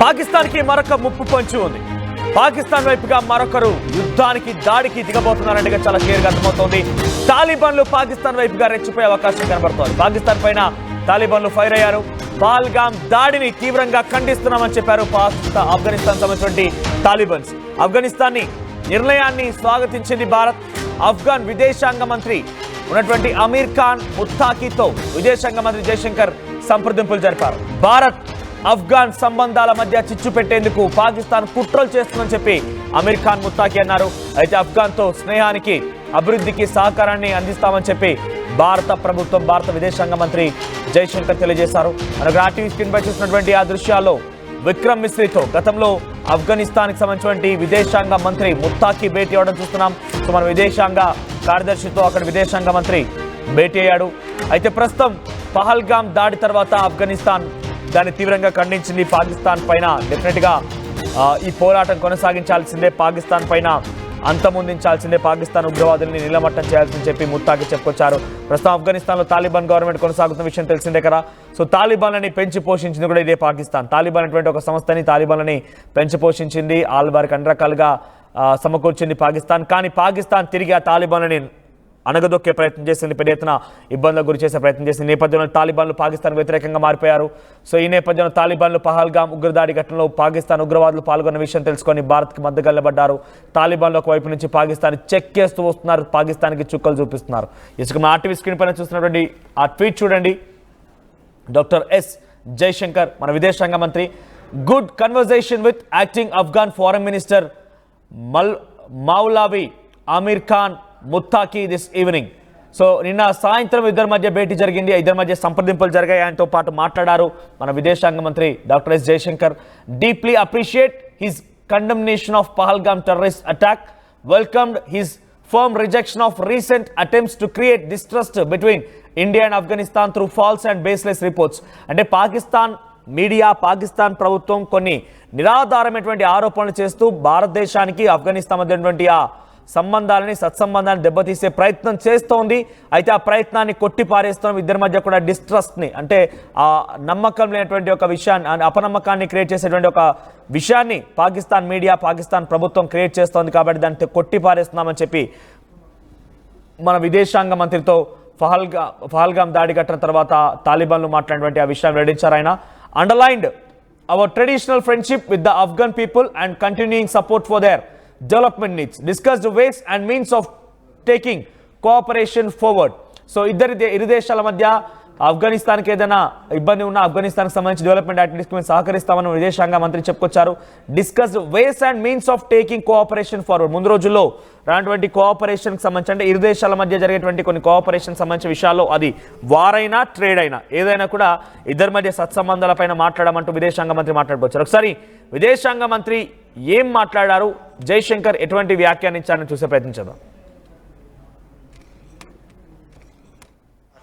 పాకిస్తాన్కి మరొక ముప్పు పొంచి ఉంది. పాకిస్తాన్ వైపుగా మరొకరు యుద్ధానికి దాడికి దిగబోతున్నారంటే చాలా క్లియర్గా అర్థమవుతోంది. తాలిబాన్లు పాకిస్తాన్ వైపుగా రెచ్చిపోయే అవకాశం కనబడుతోంది. పాకిస్తాన్ పైన తాలిబాన్లు ఫైర్ అయ్యారు. పహల్గామ్ దాడిని తీవ్రంగా ఖండిస్తున్నామని చెప్పారు ఆఫ్ఘనిస్తాన్ సంబంధించినటువంటి తాలిబాన్స్. ఆఫ్ఘనిస్తాన్ నిర్ణయాన్ని స్వాగతించింది భారత్. ఆఫ్ఘన్ విదేశాంగ మంత్రి ఉన్నటువంటి అమీర్ ఖాన్ ముత్తాకీతో విదేశాంగ మంత్రి జయశంకర్ సంప్రదింపులు జరిపారు. భారత్ ఆఫ్ఘన్ సంబంధాల మధ్య చిచ్చు పెట్టేందుకు పాకిస్తాన్ కుట్రలు చేస్తుందని చెప్పి అమీర్ ఖాన్ ముత్తాకీ అన్నారు. అయితే ఆఫ్ఘన్తో స్నేహానికి అభివృద్ధికి సహకారాన్ని అందిస్తామని చెప్పి భారత ప్రభుత్వం భారత విదేశాంగ మంత్రి జయశంకర్ తెలియజేశారు. మనకు ఆర్టీవీ స్క్రీన్ పై చూసినటువంటి ఆ దృశ్యాల్లో విక్రమ్ మిశ్రీతో గతంలో ఆఫ్ఘనిస్తాన్కి సంబంధించినటువంటి విదేశాంగ మంత్రి ముత్తాకీ భేటీ అవ్వడం చూస్తున్నాం. సో మన విదేశాంగ కార్యదర్శితో అక్కడ విదేశాంగ మంత్రి భేటీ అయ్యాడు. అయితే ప్రస్తుతం పహల్గామ్ దాడి తర్వాత ఆఫ్ఘనిస్తాన్ దాన్ని తీవ్రంగా ఖండించింది. పాకిస్తాన్ పైన డెఫినెట్గా ఈ పోరాటం కొనసాగించాల్సిందే, పాకిస్తాన్ పైన అంతమొందించాల్సిందే, పాకిస్తాన్ ఉగ్రవాదుల్ని నిలమట్టం చేయాల్సిందని చెప్పి ముత్తాకీ చెప్పుకొచ్చారు. ప్రస్తుతం ఆఫ్ఘనిస్తాన్లో తాలిబాన్ గవర్నమెంట్ కొనసాగుతున్న విషయం తెలిసిందే కదా. సో తాలిబాన్లని పెంచి పోషించింది కూడా ఇదే పాకిస్తాన్. తాలిబాన్ అటువంటి ఒక సంస్థని తాలిబాన్లని పెంచి పోషించింది, వారికి అన్ని రకాలుగా సమకూర్చింది పాకిస్తాన్. కానీ పాకిస్తాన్ తిరిగి ఆ తాలిబాన్లని అణగదొక్కే ప్రయత్నం చేసింది, పెద్ద ఎత్తున ఇబ్బందులకు గురి చేసే ప్రయత్నం చేసింది. నేపథ్యంలో తాలిబాన్లు పాకిస్తాన్ వ్యతిరేకంగా మారిపోయారు. సో ఈ నేపథ్యంలో తాలిబాన్లు పహల్గామ్ ఉగ్రదాడి ఘటనలో పాకిస్తాన్ ఉగ్రవాదులు పాల్గొన్న విషయం తెలుసుకొని భారత్కి మద్దతుగా నిలబడ్డారు. తాలిబాన్లు ఒకవైపు నుంచి పాకిస్తాన్ చెక్కేస్తూ వస్తున్నారు, పాకిస్తాన్కి చుక్కలు చూపిస్తున్నారు. ఇసుక మా ఆర్టీవీ స్క్రీన్ పైన చూస్తున్నటువంటి ఆ ట్వీట్ చూడండి. డాక్టర్ ఎస్ జయశంకర్ మన విదేశాంగ మంత్రి, good conversation with acting Afghan foreign minister Maulavi Amir Khan Muttaqi this evening. So నిన్న సాయంత్రం ఇద్దరి మధ్య భేటీ జరిగింది, ఇద్దరి మధ్య సంప్రదింపులు జరిగాయి. ఆయనతో పాటు మాట్లాడారు మన విదేశాంగ మంత్రి doctor S Jaishankar. Deeply appreciate his condemnation of Pahalgam terrorist attack, welcomed his firm rejection of recent attempts to create distrust between India and Afghanistan through false and baseless reports. అంటే పాకిస్తాన్ మీడియా, పాకిస్తాన్ ప్రభుత్వం కొన్ని నిరాధారమైనటువంటి ఆరోపణలు చేస్తూ భారతదేశానికి ఆఫ్ఘనిస్తాన్ మధ్యటువంటి ఆ సంబంధాలని, సత్సంబంధాన్ని దెబ్బతీసే ప్రయత్నం చేస్తోంది. అయితే ఆ ప్రయత్నాన్ని కొట్టిపారేస్తున్నాం. ఇద్దరి మధ్య కూడా డిస్ట్రస్ట్ని, అంటే ఆ నమ్మకం లేనటువంటి ఒక విషయాన్ని, అపనమ్మకాన్ని క్రియేట్ చేసేటువంటి ఒక విషయాన్ని పాకిస్తాన్ మీడియా, పాకిస్తాన్ ప్రభుత్వం క్రియేట్ చేస్తోంది. కాబట్టి దాన్ని కొట్టిపారేస్తున్నామని చెప్పి మన విదేశాంగ మంత్రితో పహల్గామ్ దాడి ఘటన తర్వాత తాలిబాన్లు మాట్లాడినటువంటి ఆ విషయాన్ని వెల్లడించారు ఆయన. Underlined hour traditional friendship with the Afghan people and continuing support for their development needs, discussed the ways and means of taking cooperation forward. So ఇరు దేశాల మధ్య ఆఫ్ఘనిస్తాన్కి ఏదైనా ఇబ్బంది ఉన్నా ఆఫ్ఘనిస్తాన్కి సంబంధించి డెవలప్మెంట్ యాక్టివిటీస్కి మేము సహకరిస్తామని విదేశాంగ మంత్రి చెప్పుకొచ్చారు. Discussed ways and means of taking cooperation forward. ముందు రోజుల్లో రానటువంటి కోఆపరేషన్కి సంబంధించి, అంటే ఇరు దేశాల మధ్య జరిగేటువంటి కొన్ని కోఆపరేషన్ సంబంధించిన విషయాల్లో, అది వారైనా ట్రేడ్ అయినా ఏదైనా కూడా ఇద్దరి మధ్య సత్సంబంధాలపైన మాట్లాడమంటూ విదేశాంగ మంత్రి మాట్లాడుకోవచ్చు. ఒకసారి విదేశాంగ మంత్రి ఏం మాట్లాడారు, జయశంకర్ ఎటువంటి వ్యాఖ్యానించారని చూసే ప్రయత్నించదాం.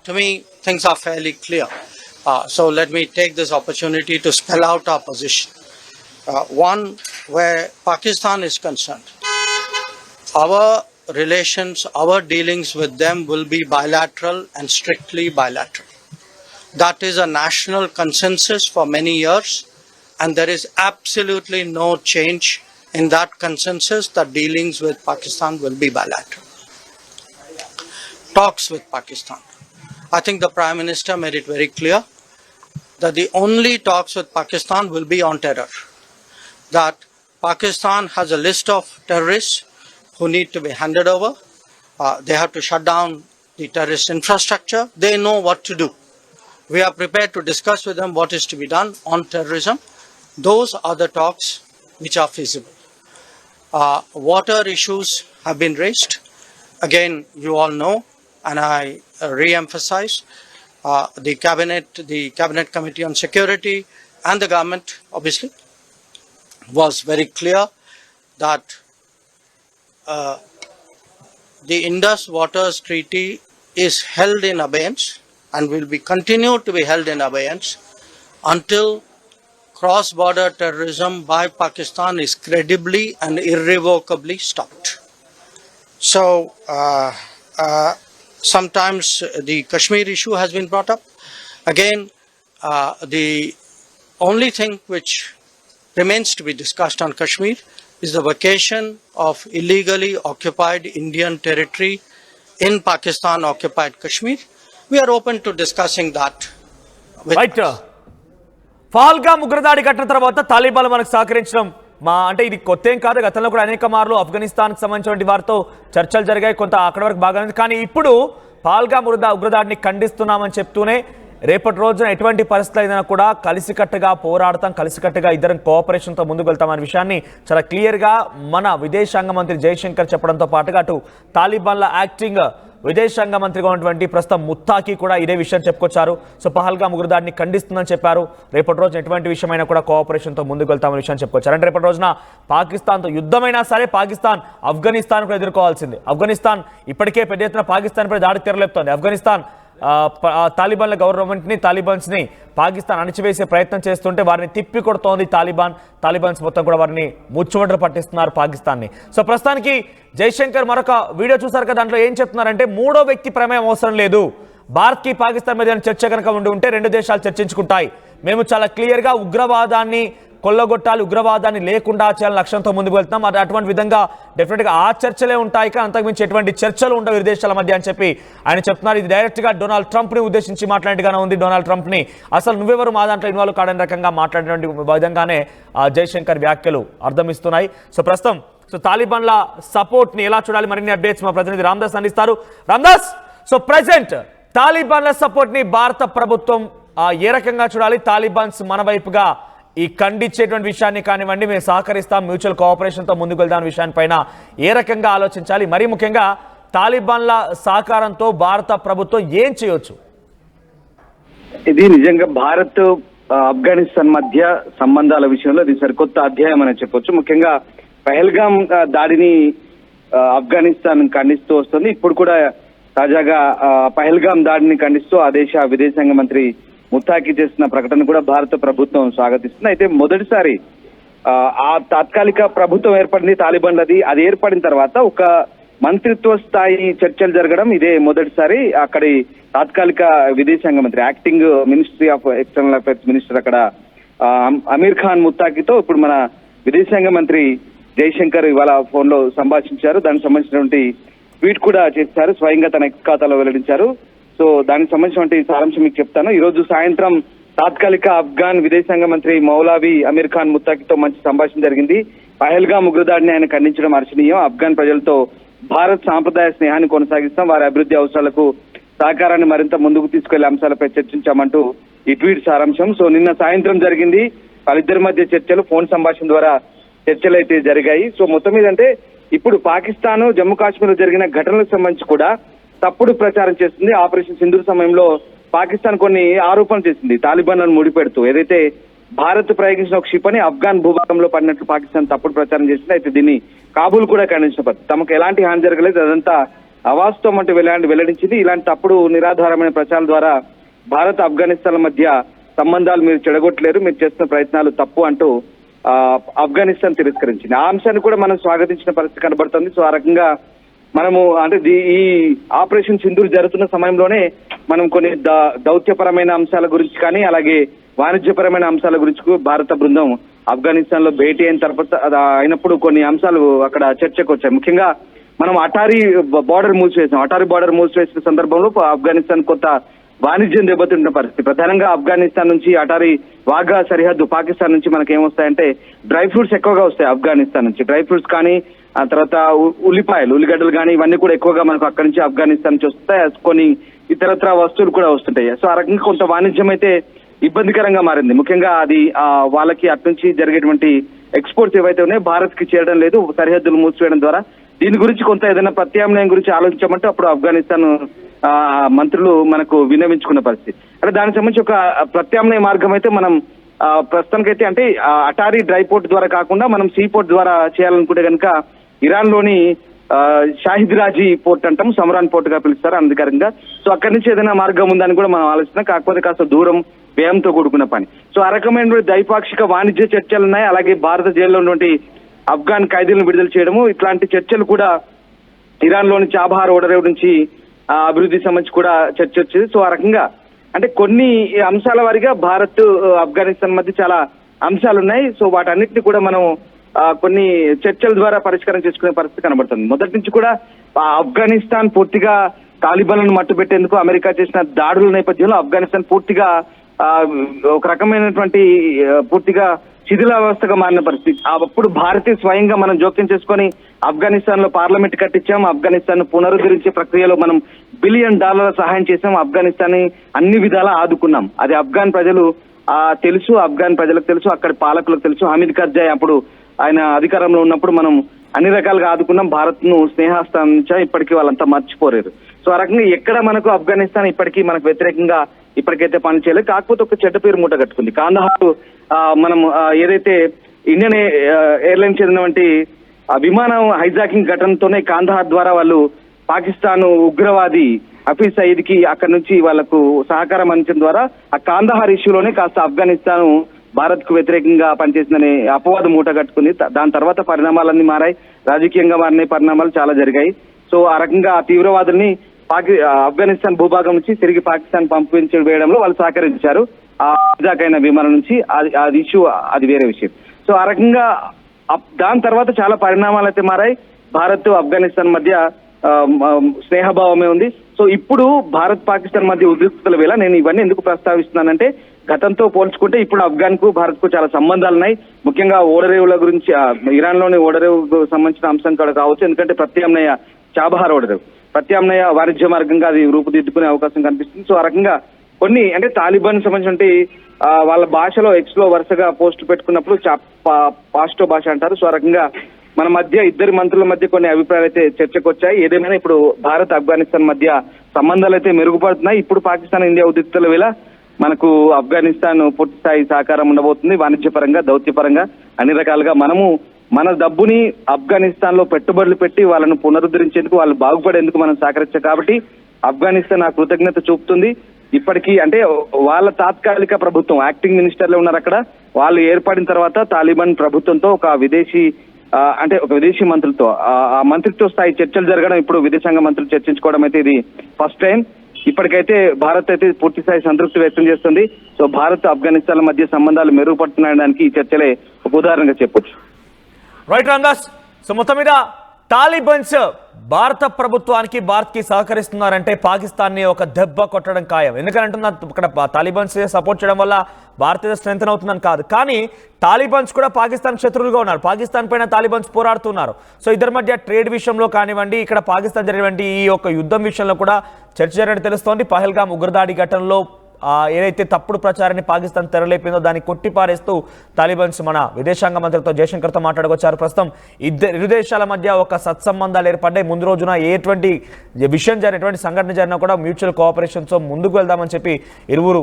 To me, things are fairly clear. So let me take this opportunity to spell out our position. One, where Pakistan is concerned, our relations, our dealings with them will be bilateral and strictly bilateral. That is a national consensus for many years, and there is absolutely no change in that consensus that dealings with Pakistan will be bilateral. Talks with Pakistan. I think the Prime Minister made it very clear that the only talks with Pakistan will be on terror. That Pakistan has a list of terrorists who need to be handed over. They have to shut down the terrorist infrastructure. They know what to do. We are prepared to discuss with them what is to be done on terrorism. Those are the talks which are feasible. Water issues have been raised. Again, you all know, and I re-emphasize, the cabinet committee on security and the government obviously was very clear that the Indus Waters Treaty is held in abeyance and will be continued to be held in abeyance until cross-border terrorism by Pakistan is credibly and irrevocably stopped. So sometimes the Kashmir issue has been brought up. Again, the only thing which remains to be discussed on Kashmir is the vacation of illegally occupied Indian territory in Pakistan occupied Kashmir. We are open to discussing that. Right Pahalgam ఉగ్రదాడి ఘటన తర్వాత తాలిబాన్లు మనకు సహకరించడం అంటే ఇది కొత్త ఏం కాదు. గతంలో కూడా అనేక మార్లు ఆఫ్ఘనిస్తాన్కి సంబంధించిన వారితో చర్చలు జరిగాయి, కొంత అక్కడి వరకు బాగానే. కానీ ఇప్పుడు పహల్గామ్ ఉగ్రదాడిని ఖండిస్తున్నామని చెప్తూనే రేపటి రోజున ఎటువంటి పరిస్థితులు అయినా కూడా కలిసికట్టుగా పోరాడతాం, కలిసికట్టుగా ఇద్దరం కోఆపరేషన్తో ముందుకు వెళ్తామనే విషయాన్ని చాలా క్లియర్గా మన విదేశాంగ మంత్రి జయశంకర్ చెప్పడంతో పాటుగా అటు తాలిబాన్ల యాక్టింగ్ విదేశాంగ మంత్రిగా ఉన్నటువంటి ప్రస్తుతం ముత్తాకి కూడా ఇదే విషయం చెప్పుకొచ్చారు. సో పహల్గామ్ ఉగ్రదాడిని ఖండిస్తుందని చెప్పారు. రేపటి రోజున ఎటువంటి విషయమైనా కూడా కోఆపరేషన్తో ముందుకు వెళ్తామనే విషయం చెప్పుకొచ్చారు. అంటే రేపటి రోజున పాకిస్తాన్తో యుద్ధమైనా సరే పాకిస్తాన్ ఆఫ్ఘనిస్తాన్ కూడా ఎదుర్కోవాల్సింది. ఆఫ్ఘనిస్తాన్ ఇప్పటికే పెద్ద ఎత్తున పాకిస్తాన్ పై దాడికి తెరలేపుతోంది. ఆఫ్ఘనిస్తాన్ తాలిబాన్ల గవర్నమెంట్ని తాలిబాన్స్ని పాకిస్తాన్ అణిచివేసే ప్రయత్నం చేస్తుంటే వారిని తిప్పి కొడుతోంది తాలిబాన్స్ మొత్తం కూడా వారిని ముచ్చుమంటలు పట్టిస్తున్నారు పాకిస్తాన్ని. సో ప్రస్తుతానికి జైశంకర్ మరొక వీడియో చూసారు కదా, దాంట్లో ఏం చెప్తున్నారంటే మూడో వ్యక్తి ప్రమేయం అవసరం లేదు. భారత్కి పాకిస్తాన్ మీద చర్చ కనుక ఉంటే రెండు దేశాలు చర్చించుకుంటాయి. మేము చాలా క్లియర్గా ఉగ్రవాదాన్ని కొల్లగొట్టాలి, ఉగ్రవాదాన్ని లేకుండా చేయాలని లక్ష్యంతో ముందుకు వెళ్తున్నాం. అటువంటి విధంగా డెఫినెట్గా ఆ చర్చలే ఉంటాయి, కానీ అంతకుమించి ఎటువంటి చర్చలు ఉండవు ఇరు దేశాల మధ్య అని చెప్పి ఆయన చెప్తున్నారు. ఇది డైరెక్ట్గా డొనాల్డ్ ట్రంప్ని ఉద్దేశించి మాట్లాడినట్టుగానే ఉంది. డొనాల్డ్ ట్రంప్ని అసలు నువ్వెవరు మా దాంట్లో ఇన్వాల్వ్ కాడని రకంగా మాట్లాడినటువంటి విధంగానే జైశంకర్ వ్యాఖ్యలు అర్థమిస్తున్నాయి. సో ప్రస్తుతం తాలిబాన్ల సపోర్ట్ని ఎలా చూడాలి, మరిన్ని అప్డేట్స్ మా ప్రతినిధి రామ్దాస్ అందిస్తారు. రామ్దాస్, సో ప్రెసెంట్ తాలిబాన్ల సపోర్ట్ని భారత ప్రభుత్వం ఏ రకంగా చూడాలి? తాలిబాన్స్ మన వైపుగా ఈ ఖండించేటువంటి విషయాన్ని కానివ్వండి, మేము సహకరిస్తాం, మ్యూచువల్ కోఆపరేషన్తో ముందుకు వెళ్దాం విషయాన్పైన ఏ రకంగా ఆలోచించాలి? మరీ ముఖ్యంగా తాలిబాన్ల సహకారంతో భారత ప్రభుత్వం ఏం చేయొచ్చు? ఇది నిజంగా భారత్ ఆఫ్ఘనిస్తాన్ మధ్య సంబంధాల విషయంలో ఇది సరికొత్త అధ్యాయం అని చెప్పొచ్చు. ముఖ్యంగా పహల్గామ్ దాడిని ఆఫ్ఘనిస్తాన్ ఖండిస్తూ వస్తుంది. ఇప్పుడు కూడా తాజాగా పహల్గామ్ దాడిని ఖండిస్తూ ఆ దేశ విదేశాంగ మంత్రి ముత్తాకి చేసిన ప్రకటన కూడా భారత ప్రభుత్వం స్వాగతిస్తుంది. అయితే మొదటిసారి ఆ తాత్కాలిక ప్రభుత్వం ఏర్పడింది తాలిబాన్లది. అది ఏర్పడిన తర్వాత ఒక మంత్రిత్వ స్థాయి చర్చలు జరగడం ఇదే మొదటిసారి. అక్కడి తాత్కాలిక విదేశాంగ మంత్రి, acting ministry of external affairs minister అక్కడ అమీర్ ఖాన్ ముత్తాకితో ఇప్పుడు మన విదేశాంగ మంత్రి జైశంకర్ ఇవాళ ఫోన్ లో సంభాషించారు. దానికి సంబంధించినటువంటి ట్వీట్ కూడా చేశారు, స్వయంగా తన ఎక్స్ ఖాతాలో వెల్లడించారు. సో దానికి సంబంధించినటువంటి సారాంశం మీకు చెప్తాను. ఈ రోజు సాయంత్రం తాత్కాలిక ఆఫ్ఘాన్ విదేశాంగ మంత్రి మౌలావి అమీర్ ఖాన్ ముత్తాకితో మంచి సంభాషణ జరిగింది. పహల్గామ్ ఉగ్రదాడిని ఆయన ఖండించడం హర్షణీయం. ఆఫ్ఘాన్ ప్రజలతో భారత్ సాంప్రదాయ స్నేహాన్ని కొనసాగిస్తాం, వారి అభివృద్ధి అవసరాలకు సహకారాన్ని మరింత ముందుకు తీసుకెళ్లే అంశాలపై చర్చించామంటూ ఈ ట్వీట్ సారాంశం. సో నిన్న సాయంత్రం జరిగింది వాళ్ళిద్దరి మధ్య చర్చలు, ఫోన్ సంభాషణ ద్వారా చర్చలు అయితే జరిగాయి. సో మొత్తం మీద అంటే ఇప్పుడు పాకిస్తాన్ జమ్మూ కాశ్మీర్ జరిగిన ఘటనలకు సంబంధించి కూడా తప్పుడు ప్రచారం చేస్తుంది. ఆపరేషన్ సింధూర్ సమయంలో పాకిస్తాన్ కొన్ని ఆరోపణలు చేసింది తాలిబాన్లను ముడిపెడుతూ. ఏదైతే భారత్ ప్రయోగించిన ఒక క్షిపణి ఆఫ్ఘాన్ భూభాగంలో పడినట్లు పాకిస్తాన్ తప్పుడు ప్రచారం చేసింది. అయితే దీన్ని కాబూల్ కూడా ఖండించిన పరిస్థితి. తమకు ఎలాంటి హాని జరగలేదు, అదంతా అవాస్తవం అంటూ వెల్లడించింది. ఇలాంటి తప్పుడు నిరాధారమైన ప్రచారం ద్వారా భారత్ ఆఫ్ఘనిస్తాన్ల మధ్య సంబంధాలు మీరు చెడగొట్టలేరు, మీరు చేస్తున్న ప్రయత్నాలు తప్పు అంటూ ఆఫ్ఘనిస్తాన్ తిరస్కరించింది. ఆ అంశాన్ని కూడా మనం స్వాగతించిన పరిస్థితి కనబడుతుంది. సో ఆ రకంగా మనము అంటే ఈ ఆపరేషన్ సింధూర్ జరుగుతున్న సమయంలోనే మనం కొన్ని దౌత్యపరమైన అంశాల గురించి కానీ అలాగే వాణిజ్యపరమైన అంశాల గురించి భారత బృందం ఆఫ్ఘనిస్తాన్ లో భేటీ అయిన తర్వాత అయినప్పుడు కొన్ని అంశాలు అక్కడ చర్చకు వచ్చాయి. ముఖ్యంగా మనం అటారీ బార్డర్ మూసివేసాం. అటారీ బార్డర్ మూసివేసిన సందర్భంలో ఆఫ్ఘనిస్తాన్ కొంత వాణిజ్యం దెబ్బతింటున్న పరిస్థితి. ప్రధానంగా ఆఫ్ఘనిస్తాన్ నుంచి అటారీ వాఘా సరిహద్దు పాకిస్తాన్ నుంచి మనకి ఏమొస్తాయంటే డ్రై ఫ్రూట్స్ ఎక్కువగా వస్తాయి ఆఫ్ఘనిస్తాన్ నుంచి. డ్రై ఫ్రూట్స్ కానీ ఆ తర్వాత ఉల్లిగడ్డలు కానీ ఇవన్నీ కూడా ఎక్కువగా మనకు అక్కడి నుంచి ఆఫ్ఘనిస్తాన్ నుంచి వస్తాయి. కొన్ని ఇతరత్ర వస్తువులు కూడా వస్తుంటాయి. సో ఆ రకంగా కొంత వాణిజ్యం అయితే ఇబ్బందికరంగా మారింది. ముఖ్యంగా అది వాళ్ళకి అటు నుంచి జరిగేటువంటి ఎక్స్పోర్ట్స్ ఏవైతే ఉన్నాయో భారత్ కి చేరడం లేదు, సరిహద్దులు మూసివేయడం ద్వారా. దీని గురించి కొంత ఏదైనా ప్రత్యామ్నాయం గురించి ఆలోచించమంటే అప్పుడు ఆఫ్ఘనిస్తాన్ మంత్రులు మనకు విన్నవించుకున్న పరిస్థితి. అంటే దానికి సంబంధించి ఒక ప్రత్యామ్నాయ మార్గం అయితే మనం ప్రస్తుతానికైతే అంటే అటారీ డ్రై పోర్ట్ ద్వారా కాకుండా మనం సీ పోర్ట్ ద్వారా చేయాలనుకుంటే కనుక ఇరాన్ లోని షాహిద్ రాజీ పోర్ట్ అంటాం, సమరాన్ పోర్ట్ గా పిలుస్తారు అధికారికంగా. సో అక్కడి నుంచి ఏదైనా మార్గం ఉందని కూడా మనం ఆలోచిస్తున్నాం. కాకపోతే కాస్త దూరం, వ్యయంతో కూడుకున్న పని. సో ఆ రకమైన ద్వైపాక్షిక వాణిజ్య చర్చలు ఉన్నాయి. అలాగే భారత జైల్లో ఉన్నటువంటి ఆఫ్ఘాన్ ఖైదీలను విడుదల చేయడము, ఇట్లాంటి చర్చలు కూడా ఇరాన్ లోని చాబహార్ ఓడరేవు నుంచి అభివృద్ధి సంబంధించి కూడా చర్చ వచ్చింది. సో ఆ రకంగా అంటే కొన్ని అంశాల వారిగా భారత్ ఆఫ్ఘనిస్తాన్ మధ్య చాలా అంశాలు ఉన్నాయి. సో వాటన్నిటిని కూడా మనం కొన్ని చర్చల ద్వారా పరిష్కారం చేసుకునే పరిస్థితి కనబడుతుంది. మొదటి నుంచి కూడా ఆఫ్ఘనిస్తాన్ పూర్తిగా తాలిబాన్లను మట్టుపెట్టేందుకు అమెరికా చేసిన దాడుల నేపథ్యంలో ఆఫ్ఘనిస్తాన్ పూర్తిగా ఒక రకమైనటువంటి పూర్తిగా శిథిలావస్థగా మారిన పరిస్థితి. అప్పుడు భారత్ స్వయంగా మనం జోక్యం చేసుకొని ఆఫ్ఘనిస్తాన్ లో పార్లమెంట్ కట్టించాం. ఆఫ్ఘనిస్తాన్ ను పునరుద్ధరించే ప్రక్రియలో మనం $1 బిలియన్ సహాయం చేసాం. ఆఫ్ఘనిస్తాన్ ని అన్ని విధాలా ఆదుకున్నాం. అది ఆఫ్ఘన్ ప్రజలు తెలుసు, ఆఫ్ఘన్ ప్రజలకు తెలుసు, అక్కడి పాలకులకు తెలుసు. హమీద్ కర్జాయ్ అప్పుడు ఆయన అధికారంలో ఉన్నప్పుడు మనం అన్ని రకాలుగా ఆదుకున్నాం. భారత్ ను స్నేహాస్తం నుంచా ఇప్పటికీ వాళ్ళంతా మర్చిపోలేరు. సో ఆ రకంగా ఎక్కడ మనకు ఆఫ్ఘనిస్తాన్ ఇప్పటికీ మనకు వ్యతిరేకంగా ఇప్పటికైతే పని చేయలేదు. కాకపోతే ఒక చెడ్డ పేరు మూట కట్టుకుంది. కాందహార్ మనం ఏదైతే ఇండియన్ ఎయిర్లైన్స్ చెందినటువంటి విమానం హైజాకింగ్ ఘటనతోనే కాందహార్ ద్వారా వాళ్ళు పాకిస్తాన్ ఉగ్రవాది హఫీజ్ సయీద్ కి అక్కడి నుంచి వాళ్లకు సహకారం అందించడం ద్వారా ఆ కాందహార్ ఇష్యూలోనే కాస్త ఆఫ్ఘనిస్తాన్ భారత్ కు వ్యతిరేకంగా పనిచేసిందనే అపవాదం మూట కట్టుకుంది. దాని తర్వాత పరిణామాలన్నీ మారాయి, రాజకీయంగా మారిన పరిణామాలు చాలా జరిగాయి. సో ఆ రకంగా ఆ తీవ్రవాదుల్ని ఆఫ్ఘనిస్తాన్ భూభాగం నుంచి తిరిగి పాకిస్తాన్ పంపించి వేయడంలో వాళ్ళు సహకరించారు. ఆ హైజాకైన విమానం నుంచి అది ఇష్యూ, అది వేరే విషయం. సో ఆ రకంగా దాని తర్వాత చాలా పరిణామాలు అయితే మారాయి. భారత్ ఆఫ్ఘనిస్తాన్ మధ్య స్నేహభావమే ఉంది. సో ఇప్పుడు భారత్ పాకిస్తాన్ మధ్య ఉద్రిక్తతల వేళ నేను ఇవన్నీ ఎందుకు ప్రస్తావిస్తున్నానంటే, గతంతో పోల్చుకుంటే ఇప్పుడు ఆఫ్ఘాన్ కు భారత్ కు చాలా సంబంధాలు ఉన్నాయి. ముఖ్యంగా ఓడరేవుల గురించి, ఇరాన్ లోని ఓడరేవుకు సంబంధించిన అంశం కూడా కావచ్చు. ఎందుకంటే ప్రత్యామ్నాయ చాబహార్ ఓడరేవు ప్రత్యామ్నాయ వాణిజ్య మార్గంగా అది రూపుదిద్దుకునే అవకాశం కనిపిస్తుంది. సో ఆ రకంగా కొన్ని అంటే తాలిబాన్ సంబంధించి వాళ్ళ భాషలో ఎక్స్ లో వరుసగా పోస్టులు పెట్టుకున్నప్పుడు పాస్టో భాష అంటారు. సో ఆ రకంగా మన మధ్య ఇద్దరి మంత్రుల మధ్య కొన్ని అభిప్రాయాలు అయితే చర్చకు వచ్చాయి. ఏదేమైనా ఇప్పుడు భారత్ ఆఫ్ఘనిస్తాన్ మధ్య సంబంధాలు అయితే మెరుగుపడుతున్నాయి. ఇప్పుడు పాకిస్తాన్ ఇండియా ఉద్రిక్తతల వేళ మనకు ఆఫ్ఘనిస్తాన్ పూర్తి స్థాయి సహకారం ఉండబోతుంది. వాణిజ్యపరంగా, దౌత్యపరంగా అన్ని రకాలుగా మనము మన డబ్బుని ఆఫ్ఘనిస్తాన్ లో పెట్టుబడులు పెట్టి వాళ్ళను పునరుద్ధరించేందుకు, వాళ్ళు బాగుపడేందుకు మనం సహకరించాం. కాబట్టి ఆఫ్ఘనిస్తాన్ ఆ కృతజ్ఞత చూపుతుంది. ఇప్పటికీ అంటే వాళ్ళ తాత్కాలిక ప్రభుత్వం, యాక్టింగ్ మినిస్టర్లు ఉన్నారు అక్కడ, వాళ్ళు ఏర్పడిన తర్వాత తాలిబాన్ ప్రభుత్వంతో ఒక విదేశీ మంత్రులతో ఆ మంత్రిత్వ స్థాయి చర్చలు జరగడం, ఇప్పుడు విదేశాంగ మంత్రులు చర్చించుకోవడం అయితే ఇది ఫస్ట్ టైం. ఇప్పటికైతే భారత్ అయితే పూర్తి స్థాయి సంతృప్తి వ్యక్తం చేస్తుంది. సో భారత్ ఆఫ్ఘనిస్తాన్ మధ్య సంబంధాలు మెరుగుపడుతున్నాయడానికి ఈ చర్చలే ఒక ఉదాహరణగా చెప్పొచ్చు. రైట్ రామ్దాస్. సో మొత్తం మీద తాలిబాన్స్ భారత ప్రభుత్వానికి, భారత్కి సహకరిస్తున్నారంటే పాకిస్తాన్ని ఒక దెబ్బ కొట్టడం ఖాయం. ఎందుకంటే ఇక్కడ తాలిబాన్స్ సపోర్ట్ చేయడం వల్ల భారత్ స్ట్రెంగ్త్ అవుతుందని కాదు, కానీ తాలిబాన్స్ కూడా పాకిస్తాన్ శత్రువులుగా ఉన్నారు. పాకిస్తాన్ పైన తాలిబాన్స్ పోరాడుతున్నారు. సో ఇద్దరి మధ్య ట్రేడ్ విషయంలో కానివ్వండి, ఇక్కడ పాకిస్తాన్ జరిగినటువంటి ఈ యొక్క యుద్ధం విషయంలో కూడా చర్చ జరిగినట్టు తెలుస్తోంది. పహల్గామ్ ఉగ్రదాడి ఘటనలో ఏదైతే తప్పుడు ప్రచారాన్ని పాకిస్తాన్ తెరలేపిందో దాన్ని కొట్టిపారేస్తూ తాలిబాన్స్ మన విదేశాంగ మంత్రితో జయశంకర్తో మాట్లాడుకొచ్చారు. ప్రస్తుతం ఇరు దేశాల మధ్య ఒక సత్సంబంధాలు ఏర్పడ్డాయి. ముందు రోజున ఎటువంటి విషయం జరిగిన, ఎటువంటి సంఘటన జరిగినా కూడా మ్యూచువల్ కోఆపరేషన్తో ముందుకు వెళ్దామని చెప్పి ఇరువురు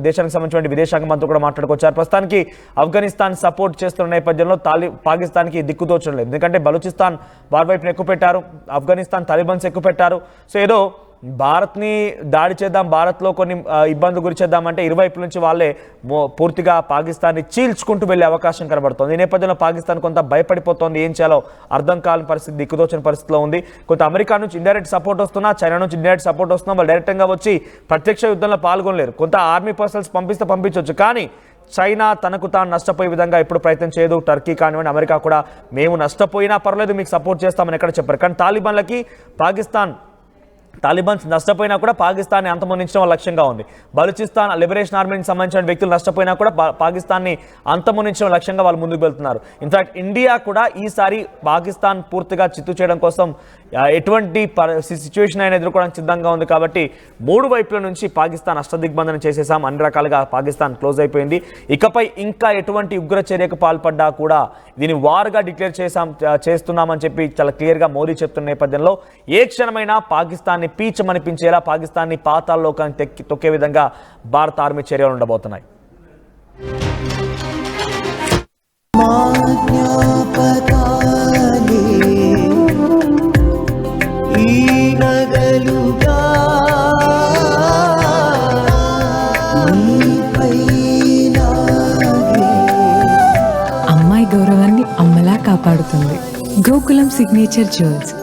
దేశానికి సంబంధించిన విదేశాంగ మంత్రులు కూడా మాట్లాడుకొచ్చారు. ప్రస్తుతానికి ఆఫ్ఘనిస్తాన్ సపోర్ట్ చేస్తున్న నేపథ్యంలో పాకిస్తాన్కి దిక్కుతోచడం లేదు. ఎందుకంటే బలూచిస్తాన్ వారి వైపున ఎక్కువ పెట్టారు, ఆఫ్ఘనిస్తాన్ తాలిబాన్స్ ఎక్కువ పెట్టారు. సో ఏదో భారత్ని దాడి చేద్దాం, భారత్లో కొన్ని ఇబ్బందులు గురి చేద్దామంటే ఇరువైపుల నుంచి వాళ్ళే పూర్తిగా పాకిస్తాన్ని చీల్చుకుంటూ వెళ్ళే అవకాశం కనబడుతోంది. ఈ నేపథ్యంలో పాకిస్తాన్ కొంత భయపడిపోతోంది. ఏం చేయాలో అర్థం కాని పరిస్థితి, దిక్కుదోచని పరిస్థితిలో ఉంది. కొంత అమెరికా నుంచి ఇండైరెక్ట్ సపోర్ట్ వస్తున్నా, చైనా నుంచి ఇండైరెక్ట్ సపోర్ట్ వస్తున్నా, వాళ్ళు డైరెక్ట్గా వచ్చి ప్రత్యక్ష యుద్ధంలో పాల్గొనలేరు. కొంత ఆర్మీ పర్సనల్స్ పంపించవచ్చు, కానీ చైనా తనకు తాను నష్టపోయే విధంగా ఎప్పుడు ప్రయత్నం చేయదు. టర్కీ కానివ్వండి, అమెరికా కూడా మేము నష్టపోయినా పర్లేదు మీకు సపోర్ట్ చేస్తామని ఎక్కడ చెప్పారు. కానీ తాలిబాన్స్ నష్టపోయినా కూడా పాకిస్తాన్ని అంతమొందించడం లక్ష్యంగా ఉంది. బలూచిస్తాన్ లిబరేషన్ ఆర్మీకి సంబంధించిన వ్యక్తులు నష్టపోయినా కూడా పాకిస్తాన్ని అంతమొందించడం లక్ష్యంగా వాళ్ళు ముందుకు వెళ్తున్నారు. ఇన్ఫాక్ట్ ఇండియా కూడా ఈసారి పాకిస్తాన్ పూర్తిగా చిత్తు చేయడం కోసం ఎటువంటి సిచ్యువేషన్ అయినా ఎదుర్కోవడానికి సిద్ధంగా ఉంది. కాబట్టి మూడు వైపుల నుంచి పాకిస్తాన్ అష్టదిగ్బంధన చేసేసాం, అన్ని రకాలుగా పాకిస్తాన్ క్లోజ్ అయిపోయింది. ఇకపై ఇంకా ఎటువంటి ఉగ్ర చర్యకు పాల్పడ్డా కూడా దీన్ని వార్గా డిక్లేర్ చేస్తున్నామని చెప్పి చాలా క్లియర్గా మోదీ చెప్తున్న నేపథ్యంలో ఏ క్షణమైనా పాకిస్తాన్ని పీచమనిపించేలా, పాకిస్తాన్ని పాతాల్లోకి తొక్కే విధంగా భారత ఆర్మీ చర్యలు ఉండబోతున్నాయి. అమ్మాయి గౌరవాన్ని అమ్మలా కాపాడుతుంది. Gokulam signature jewels.